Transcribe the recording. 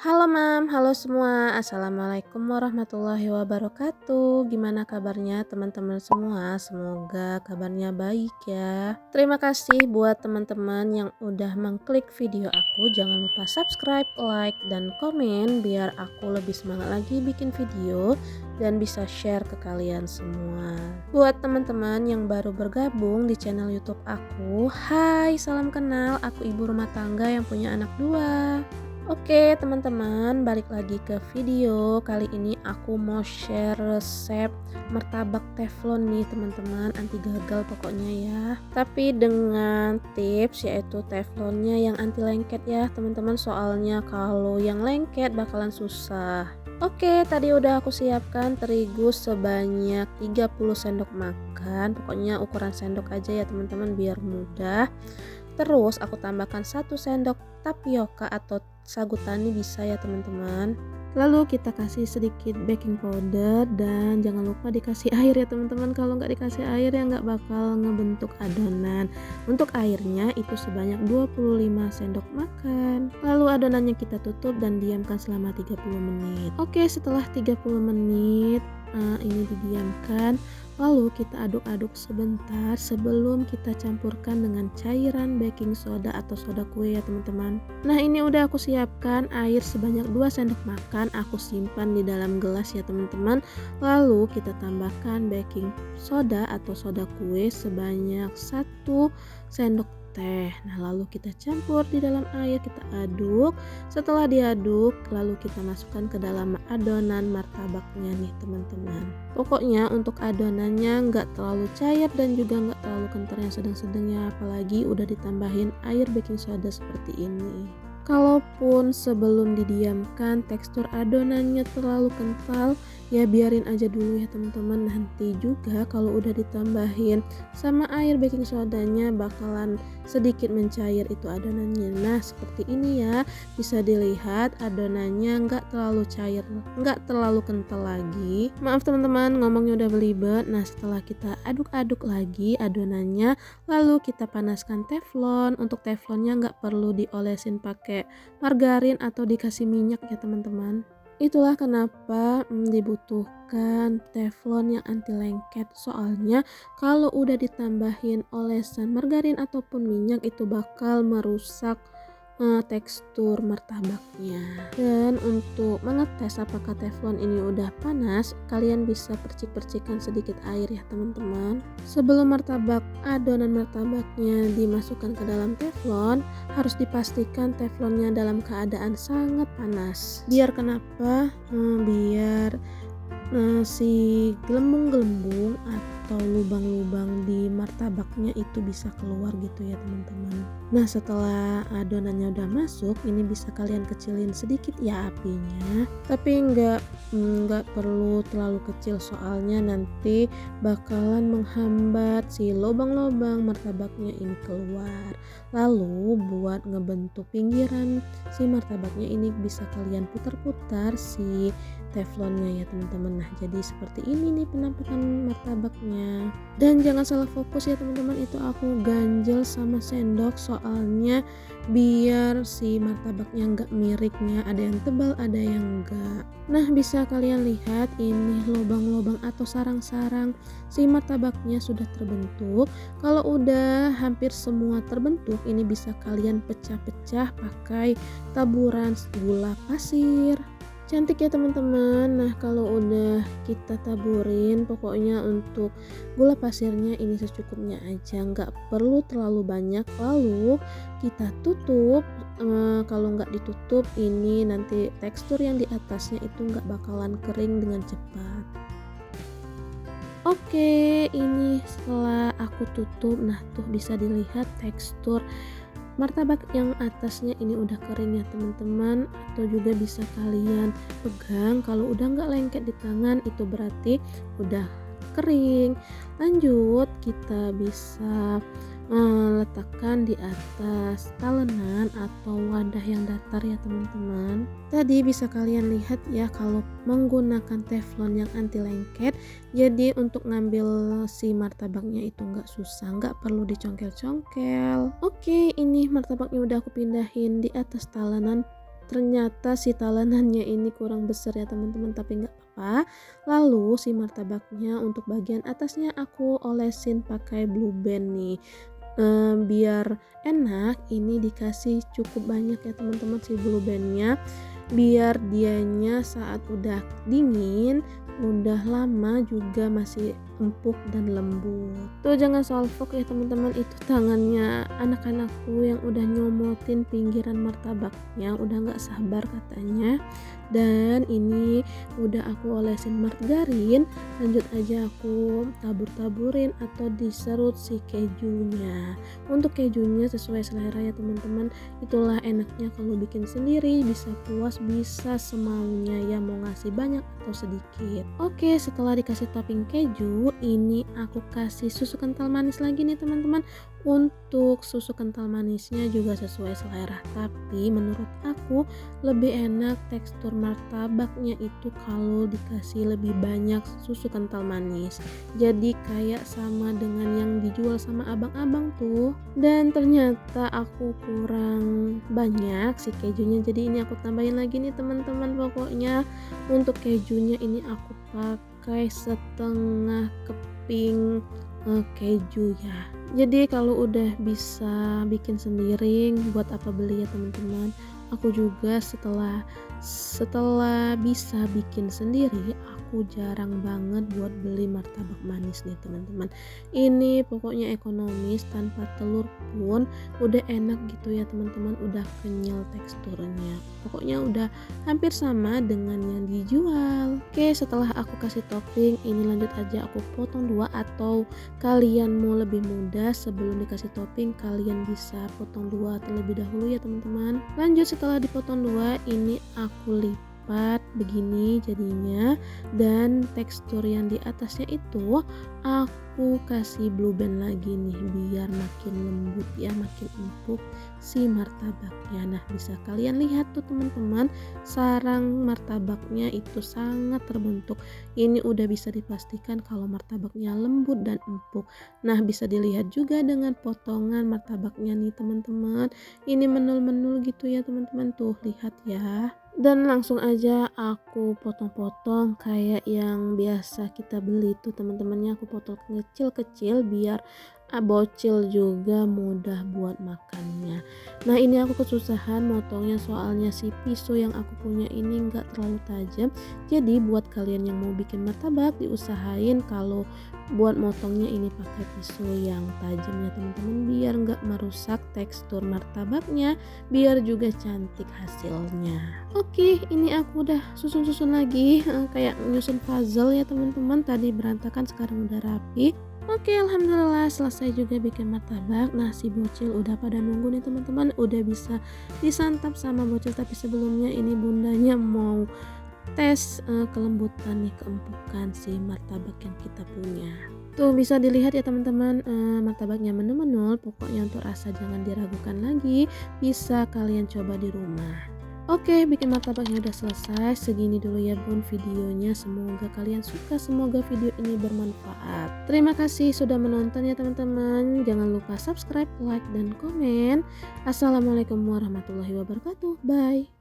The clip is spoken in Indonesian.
Halo Mam, halo semua. Assalamualaikum warahmatullahi wabarakatuh. Gimana kabarnya teman-teman semua? Semoga kabarnya baik ya. Terima kasih buat teman-teman yang udah mengklik video aku. Jangan lupa subscribe, like, dan komen biar aku lebih semangat lagi bikin video dan bisa share ke kalian semua. Buat teman-teman yang baru bergabung di channel YouTube aku, hai, salam kenal. Aku ibu rumah tangga yang punya anak 2. Oke teman-teman, balik lagi ke video. Kali ini aku mau share resep martabak teflon nih teman-teman, anti gagal pokoknya ya. Tapi dengan tips yaitu teflonnya yang anti lengket ya teman-teman, soalnya kalau yang lengket bakalan susah. Oke, tadi udah aku siapkan terigu sebanyak 30 sendok makan. Pokoknya ukuran sendok aja ya teman-teman biar mudah. Terus aku tambahkan 1 sendok tapioka atau sagu tani bisa ya teman-teman. Lalu kita kasih sedikit baking powder dan jangan lupa dikasih air ya teman-teman. Kalau nggak dikasih air ya nggak bakal ngebentuk adonan. Untuk airnya itu sebanyak 25 sendok makan. Lalu adonannya kita tutup dan diamkan selama 30 menit. Oke, setelah 30 menit ini didiamkan. Lalu kita aduk-aduk sebentar sebelum kita campurkan dengan cairan baking soda atau soda kue ya teman-teman. Nah ini udah aku siapkan air sebanyak 2 sendok makan, aku simpan di dalam gelas ya teman-teman. Lalu kita tambahkan baking soda atau soda kue sebanyak 1 sendok teh. Nah lalu kita campur di dalam air, kita aduk. Setelah diaduk lalu kita masukkan ke dalam adonan martabaknya nih teman-teman. Pokoknya untuk adonannya nggak terlalu cair dan juga nggak terlalu kental, yang sedang-sedang ya, apalagi udah ditambahin air baking soda seperti ini. Kalaupun sebelum didiamkan tekstur adonannya terlalu kental, ya biarin aja dulu ya teman-teman. Nanti juga kalau udah ditambahin sama air baking sodanya bakalan sedikit mencair itu adonannya. Nah seperti ini ya, bisa dilihat adonannya nggak terlalu cair, nggak terlalu kental lagi. Maaf teman-teman, ngomongnya udah belibet. Nah setelah kita aduk-aduk lagi adonannya, lalu kita panaskan teflon. Untuk teflonnya nggak perlu diolesin pakai margarin atau dikasih minyak ya teman-teman. Itulah kenapa dibutuhkan teflon yang anti lengket, soalnya kalau udah ditambahin olesan margarin ataupun minyak itu bakal merusak tekstur martabaknya. Dan untuk mengetes apakah teflon ini udah panas, kalian bisa percik-percikan sedikit air ya teman-teman. Sebelum adonan martabaknya dimasukkan ke dalam teflon, harus dipastikan teflonnya dalam keadaan sangat panas. Biar kenapa? Biar si gelembung-gelembung atau lubang-lubang di martabaknya itu bisa keluar gitu ya teman-teman. Nah setelah adonannya udah masuk, ini bisa kalian kecilin sedikit ya apinya, tapi nggak perlu terlalu kecil, soalnya nanti bakalan menghambat si lubang-lubang martabaknya ini keluar. Lalu buat ngebentuk pinggiran si martabaknya ini bisa kalian putar-putar si teflonnya ya teman-teman. Nah jadi seperti ini nih penampakan martabaknya. Dan jangan salah fokus ya teman-teman, itu aku ganjel sama sendok soalnya biar si martabaknya nggak miripnya, ada yang tebal ada yang enggak. Nah bisa kalian lihat ini lubang-lubang atau sarang-sarang si martabaknya sudah terbentuk. Kalau udah hampir semua terbentuk, ini bisa kalian pecah-pecah pakai taburan gula pasir. Cantik ya teman-teman. Nah kalau udah kita taburin, pokoknya untuk gula pasirnya ini secukupnya aja, nggak perlu terlalu banyak. Lalu kita tutup. Kalau nggak ditutup ini nanti tekstur yang di atasnya itu nggak bakalan kering dengan cepat. Oke, ini setelah aku tutup, nah tuh bisa dilihat tekstur martabak yang atasnya ini udah kering ya teman-teman, atau juga bisa kalian pegang. Kalau udah nggak lengket di tangan itu berarti udah kering. Lanjut kita bisa letakkan di atas talenan atau wadah yang datar ya teman-teman. Tadi bisa kalian lihat ya, kalau menggunakan teflon yang anti lengket, jadi untuk ngambil si martabaknya itu nggak susah, nggak perlu dicongkel-congkel. Oke, ini martabaknya udah aku pindahin di atas talenan. ternyata si talenannya ini kurang besar ya teman-teman, tapi nggak apa-apa. Lalu si martabaknya untuk bagian atasnya aku olesin pakai Blue Band nih. Biar enak ini dikasih cukup banyak ya teman-teman si Blue Bandnya, biar dianya saat udah dingin udah lama juga masih empuk dan lembut. Tuh jangan salfok ya teman-teman, itu tangannya anak-anakku yang udah nyomotin pinggiran martabaknya, udah nggak sabar katanya. Dan ini udah aku olesin margarin, lanjut aja aku tabur-taburin atau diserut si kejunya. Untuk kejunya sesuai selera ya teman-teman, itulah enaknya kalau bikin sendiri, bisa puas bisa semaunya ya, mau ngasih banyak atau sedikit. Oke, setelah dikasih topping keju, ini aku kasih susu kental manis lagi nih teman-teman. Untuk susu kental manisnya juga sesuai selera, tapi menurut aku lebih enak tekstur martabaknya itu kalau dikasih lebih banyak susu kental manis, jadi kayak sama dengan yang dijual sama abang-abang tuh. Dan ternyata aku kurang banyak si kejunya, jadi ini aku tambahin lagi nih teman-teman. Pokoknya untuk kejunya ini aku pakai setengah keping keju ya. Jadi kalau udah bisa bikin sendiri, buat apa beli ya teman-teman. Aku juga setelah bisa bikin sendiri, aku jarang banget buat beli martabak manis nih teman-teman. Ini pokoknya ekonomis, tanpa telur pun udah enak gitu ya teman-teman, udah kenyal teksturnya. Pokoknya udah hampir sama dengan yang dijual. Oke, setelah aku kasih topping, ini lanjut aja aku potong dua, atau kalian mau lebih mudah sebelum dikasih topping kalian bisa potong dua terlebih dahulu ya teman-teman. Lanjut setelah dipotong dua, ini aku lipat begini jadinya, dan tekstur yang di atasnya itu aku kasih Blue Band lagi nih biar makin lembut ya, makin empuk si martabaknya. Nah, bisa kalian lihat tuh teman-teman, sarang martabaknya itu sangat terbentuk. Ini udah bisa dipastikan kalau martabaknya lembut dan empuk. Nah, bisa dilihat juga dengan potongan martabaknya nih teman-teman. Ini menul-menul gitu ya teman-teman, tuh lihat ya. Dan langsung aja aku potong-potong kayak yang biasa kita beli tuh teman-temannya, aku potong kecil-kecil biar bocil juga mudah buat makannya. Nah, ini aku kesusahan motongnya soalnya si pisau yang aku punya ini nggak terlalu tajam. Jadi buat kalian yang mau bikin martabak, diusahain kalau buat motongnya ini pakai pisau yang tajam ya teman-teman, biar nggak merusak tekstur martabaknya, biar juga cantik hasilnya. Oke, ini aku udah susun-susun lagi kayak nyusun puzzle ya teman-teman. Tadi berantakan, sekarang udah rapi. Oke, alhamdulillah selesai juga bikin martabak. Nah, si bocil udah pada nunggu nih teman-teman, udah bisa disantap sama bocil. Tapi sebelumnya ini bundanya mau tes kelembutan nih, keempukan si martabak yang kita punya. Tuh bisa dilihat ya teman-teman, martabaknya menu-menul. Pokoknya untuk rasa jangan diragukan lagi, bisa kalian coba di rumah. Oke, bikin martabaknya udah selesai. Segini dulu ya bun videonya, semoga kalian suka, semoga video ini bermanfaat. Terima kasih sudah menonton ya teman-teman. Jangan lupa subscribe, like, dan komen. Assalamualaikum warahmatullahi wabarakatuh. Bye.